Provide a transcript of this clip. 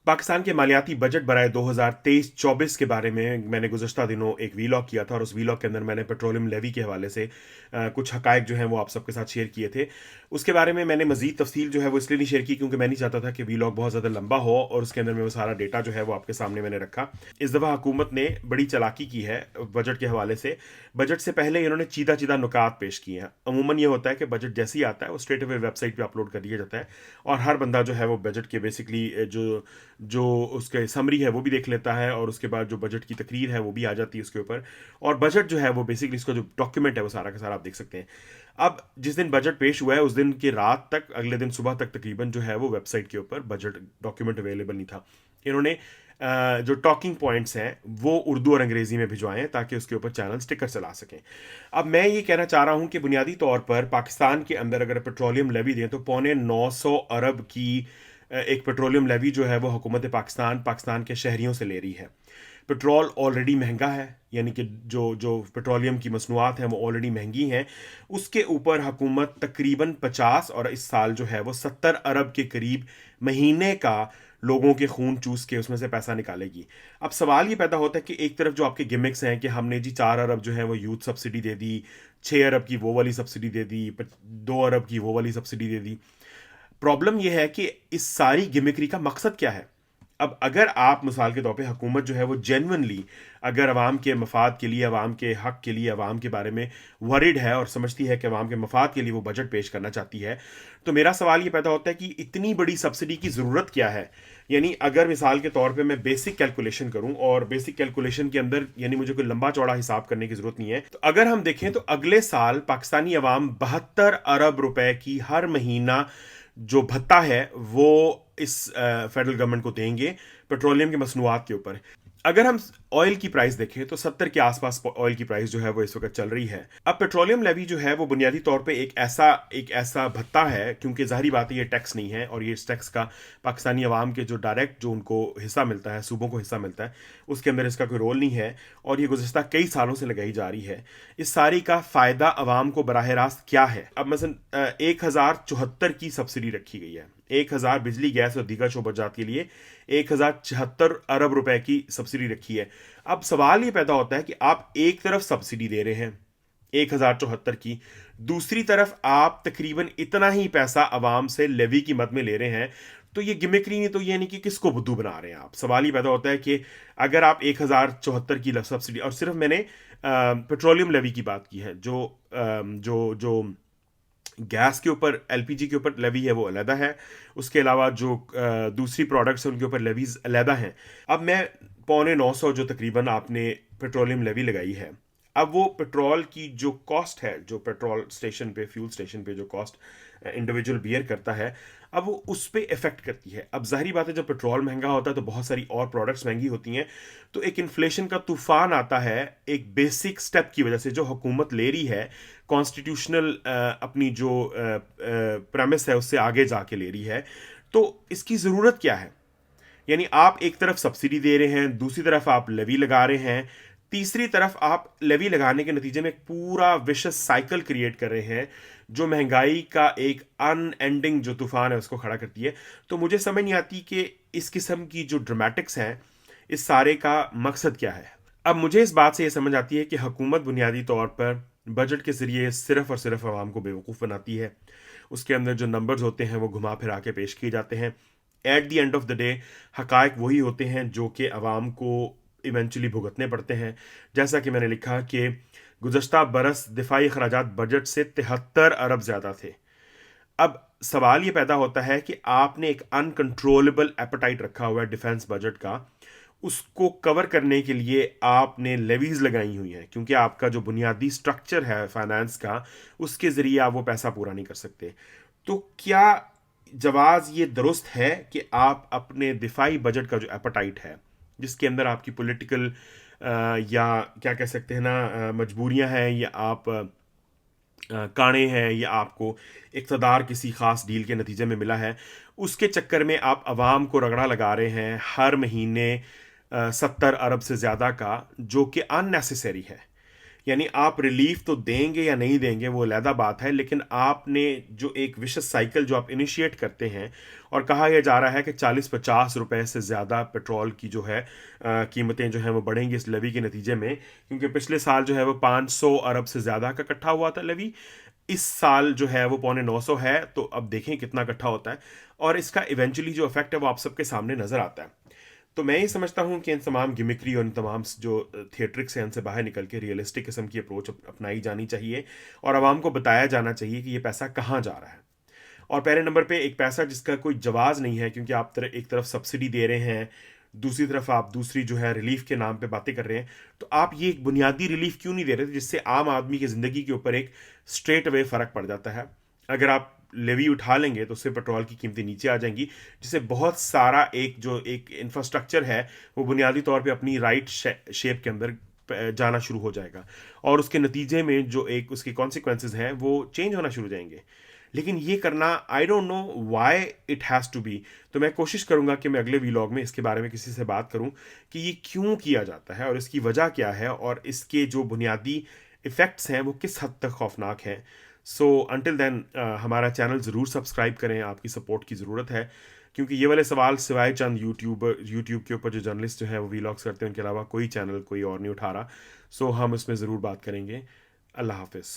पाकिस्तान के मालियाती बजट बराए 2023-24 के बारे में मैंने गुज़श्ता दिनों एक वीलॉग किया था और उस वीलॉग के अंदर मैंने पेट्रोलियम लेवी के हवाले से कुछ हकायक जो हैं वो आप सबके साथ शेयर किए थे। उसके बारे में मैंने मज़ीद तफसील जो है वो इसलिए नहीं शेयर की क्योंकि मैं नहीं चाहता था कि वीलॉग बहुत ज़्यादा लंबा हो और उसके अंदर में वो सारा डेटा जो है वो आपके सामने मैंने रखा। इस दफ़ा हुकूमत ने बड़ी चालाकी की है बजट के हवाले से। बजट से पहले इन्होंने चीदा चीदा नुकात पेश किए हैं। अमूमन ये होता है कि बजट जैसे ही आता है वो स्ट्रेट अवे वेबसाइट पर अपलोड कर दिया जाता है और हर बंदा जो है वो बजट के बेसिकली जो जो उसके समरी है वो भी देख लेता है और उसके बाद जो बजट की तकरीर है वो भी आ जाती है उसके ऊपर। और बजट जो है वो बेसिकली इसका जो डॉक्यूमेंट है वो सारा का सारा आप देख सकते हैं। अब जिस दिन बजट पेश हुआ है उस दिन की रात तक अगले दिन सुबह तक तकरीबन जो है वो वेबसाइट के ऊपर बजट डॉक्यूमेंट अवेलेबल नहीं था। इन्होंने जो टॉकिंग पॉइंट्स हैं वो उर्दू और अंग्रेजी में भिजवाएं हैं ताकि उसके ऊपर चैनल स्टिकर चला सकें। अब मैं ये कहना चाह रहा हूं कि बुनियादी तौर पर पाकिस्तान के अंदर अगर पेट्रोलियम लेवी दें तो पौने 900 अरब की एक पेट्रोलियम लेवी जो है वो हुकूमत पाकिस्तान पाकिस्तान के शहरियों से ले रही है। पेट्रोल ऑलरेडी महंगा है, यानी कि जो जो पेट्रोलियम की मसनूआत हैं वो ऑलरेडी महंगी हैं। उसके ऊपर हुकूमत तकरीबन 50 और इस साल जो है वो 70 अरब के करीब महीने का लोगों के खून चूस के उसमें से पैसा निकालेगी। अब सवाल ये पैदा होता है कि एक तरफ जो आपके गिमिक्स हैं कि हमने जी 4 अरब जो है वो यूथ सब्सिडी दे दी, 6 अरब की वो वाली सब्सिडी दे दी, 2 अरब की वो वाली सब्सिडी दे दी। प्रॉब्लम यह है कि इस सारी गिमिकरी का मकसद क्या है। अब अगर आप मिसाल के तौर पे हुकूमत जो है वो जेन्युइनली अगर अवाम के मफाद के लिए, अवाम के हक के लिए, अवाम के बारे में वरिड है और समझती है कि अवाम के मफाद के लिए वो बजट पेश करना चाहती है, तो मेरा सवाल ये पैदा होता है कि इतनी बड़ी सब्सिडी की ज़रूरत क्या है। यानी अगर मिसाल के तौर पे मैं बेसिक कैलकुलेशन करूं और बेसिक कैलकुलेशन के अंदर यानी मुझे कोई लंबा चौड़ा हिसाब करने की ज़रूरत नहीं है, तो अगर हम देखें तो अगले साल पाकिस्तानी अवाम 72 अरब रुपए की हर महीना जो भत्ता है वो इस फेडरल गवर्नमेंट को देंगे पेट्रोलियम की मसनूआत के ऊपर। अगर हम ऑयल की प्राइस देखें तो 70 के आसपास ऑयल की प्राइस जो है वो इस वक्त चल रही है। अब पेट्रोलियम लेवी जो है वो बुनियादी तौर पे एक ऐसा भत्ता है, क्योंकि जाहिर बात है ये टैक्स नहीं है और ये इस टैक्स का पाकिस्तानी अवाम के जो डायरेक्ट जो उनको हिस्सा मिलता है, सूबों को हिस्सा मिलता है, उसके अंदर इसका कोई रोल नहीं है और ये गुज़श्ता कई सालों से लगाई जा रही है। इस सारी का फ़ायदा अवाम को बराह रास्त क्या है। अब मसलन 1074 की सब्सिडी रखी गई है, 1000 बिजली गैस और दीगर शोबजात के लिए 1074 अरब रुपए की सब्सिडी रखी है। अब सवाल ये पैदा होता है कि आप एक तरफ सब्सिडी दे रहे हैं 1074 की, दूसरी तरफ आप तकरीबन इतना ही पैसा आवाम से लेवी की मद में ले रहे हैं। तो ये गिमिकरी नहीं, तो ये नहीं कि किसको बुद्धू बना रहे हैं आप। सवाल ये पैदा होता है कि अगर आप 1074 की सब्सिडी, और सिर्फ मैंने पेट्रोलियम लेवी की बात की है, जो गैस के ऊपर, एलपीजी के ऊपर लेवी है वो अलहदा है, उसके अलावा जो दूसरी प्रोडक्ट्स हैं उनके ऊपर लेवीज अलहदा हैं। अब मैं पौने 900 जो तकरीबन आपने पेट्रोलियम लेवी लगाई है, अब वो पेट्रोल की जो कॉस्ट है, जो पेट्रोल स्टेशन पे, फ्यूल स्टेशन पे जो कॉस्ट इंडिविजुअल बियर करता है, अब वो उस पर इफेक्ट करती है। अब जाहिर बात है जब पेट्रोल महंगा होता है तो बहुत सारी और प्रोडक्ट्स महंगी होती हैं, तो एक इन्फ्लेशन का तूफान आता है एक बेसिक स्टेप की वजह से जो हुकूमत ले रही है, कॉन्स्टिट्यूशनल अपनी जो प्रेमिस है उससे आगे जाके ले रही है। तो इसकी ज़रूरत क्या है। यानी आप एक तरफ सब्सिडी दे रहे हैं, दूसरी तरफ आप लेवी लगा रहे हैं, तीसरी तरफ आप लेवी लगाने के नतीजे में एक पूरा विशस साइकिल क्रिएट कर रहे हैं जो महंगाई का एक अनएंडिंग जो तूफान है उसको खड़ा करती है। तो मुझे समझ नहीं आती कि इस किस्म की जो ड्रामेटिक्स हैं, इस सारे का मकसद क्या है। अब मुझे इस बात से ये समझ आती है कि हुकूमत बुनियादी तौर पर बजट के ज़रिए सिर्फ़ और सिर्फ आवाम को बेवकूफ़ बनाती है। उसके अंदर जो नंबर्स होते हैं वो घुमा फिरा के पेश किए जाते हैं। At the end of the day हकायक वही होते हैं जो कि आवाम को इवेंचुअली भुगतने पड़ते हैं। जैसा कि मैंने लिखा कि गुज़श्ता बरस दिफाई अखराजात बजट से 73 अरब ज़्यादा थे। अब सवाल ये पैदा होता है कि आपने एक अनकंट्रोलेबल एपेटाइट रखा हुआ है डिफेंस बजट का, उसको कवर करने के लिए आपने लेवीज लगाई हुई हैं, क्योंकि आपका जो बुनियादी स्ट्रक्चर है फाइनेंस का उसके ज़रिए आप वो पैसा पूरा नहीं कर सकते। तो क्या जवाज़ ये दुरुस्त है कि आप अपने दिफाई बजट का जो एपेटाइट है, जिसके अंदर आपकी पॉलिटिकल या क्या कह सकते हैं ना मजबूरियां हैं, या आप काणे हैं, या आपको इक़्तिदार किसी ख़ास डील के नतीजे में मिला है, उसके चक्कर में आप आवाम को रगड़ा लगा रहे हैं हर महीने 70 अरब से ज़्यादा का, जो कि अननेसेसरी है। यानी आप रिलीफ तो देंगे या नहीं देंगे वो अलहदा बात है, लेकिन आपने जो एक विशेष साइकिल जो आप इनिशिएट करते हैं, और कहा यह जा रहा है कि 40-50 रुपए से ज़्यादा पेट्रोल की जो है कीमतें जो हैं वो बढ़ेंगी इस लेवी के नतीजे में, क्योंकि पिछले साल जो है वो 500 अरब से ज़्यादा का इकट्ठा हुआ था लेवी। इस साल जो है वो 950 है, तो अब देखें कितना इकट्ठा होता है, और इसका इवेंचुअली जो इफेक्ट है वो आप सबके सामने नजर आता है। तो मैं ये समझता हूँ कि इन तमाम गिमिक्री और इन तमाम जो थिएट्रिक्स हैं इनसे बाहर निकल के रियलिस्टिक किस्म की अप्रोच अपनाई जानी चाहिए, और आवाम को बताया जाना चाहिए कि ये पैसा कहाँ जा रहा है। और पहले नंबर पे एक पैसा जिसका कोई जवाज नहीं है, क्योंकि आप एक तरफ सब्सिडी दे रहे हैं, दूसरी तरफ आप दूसरी जो है रिलीफ के नाम पे बातें कर रहे हैं, तो आप ये एक बुनियादी रिलीफ क्यों नहीं दे रहे जिससे आम आदमी की ज़िंदगी के ऊपर एक स्ट्रेट अवे फ़र्क पड़ जाता है। अगर आप लेवी उठा लेंगे तो उससे पेट्रोल की कीमतें नीचे आ जाएंगी, जिससे बहुत सारा एक जो एक इंफ्रास्ट्रक्चर है वो बुनियादी तौर पे अपनी राइट शेप के अंदर जाना शुरू हो जाएगा, और उसके नतीजे में जो एक उसके कॉन्सिक्वेंसेज हैं वो चेंज होना शुरू हो जाएंगे। लेकिन ये करना, I don't know why it has to be. तो मैं कोशिश करूंगा कि मैं अगले वीलॉग में इसके बारे में किसी से बात करूं कि ये क्यों किया जाता है और इसकी वजह क्या है, और इसके जो बुनियादी इफ़ेक्ट्स हैं वो किस हद तक खौफनाक हैं। सो अंटिल देन हमारा चैनल ज़रूर सब्सक्राइब करें, आपकी सपोर्ट की ज़रूरत है, क्योंकि ये वाले सवाल सिवाय चंद यूट्यूब के ऊपर जो जर्नलिस्ट जो है वो वीलॉग्स करते हैं उनके अलावा कोई चैनल कोई और नहीं उठा रहा। सो हम इसमें ज़रूर बात करेंगे। अल्लाह हाफिज़।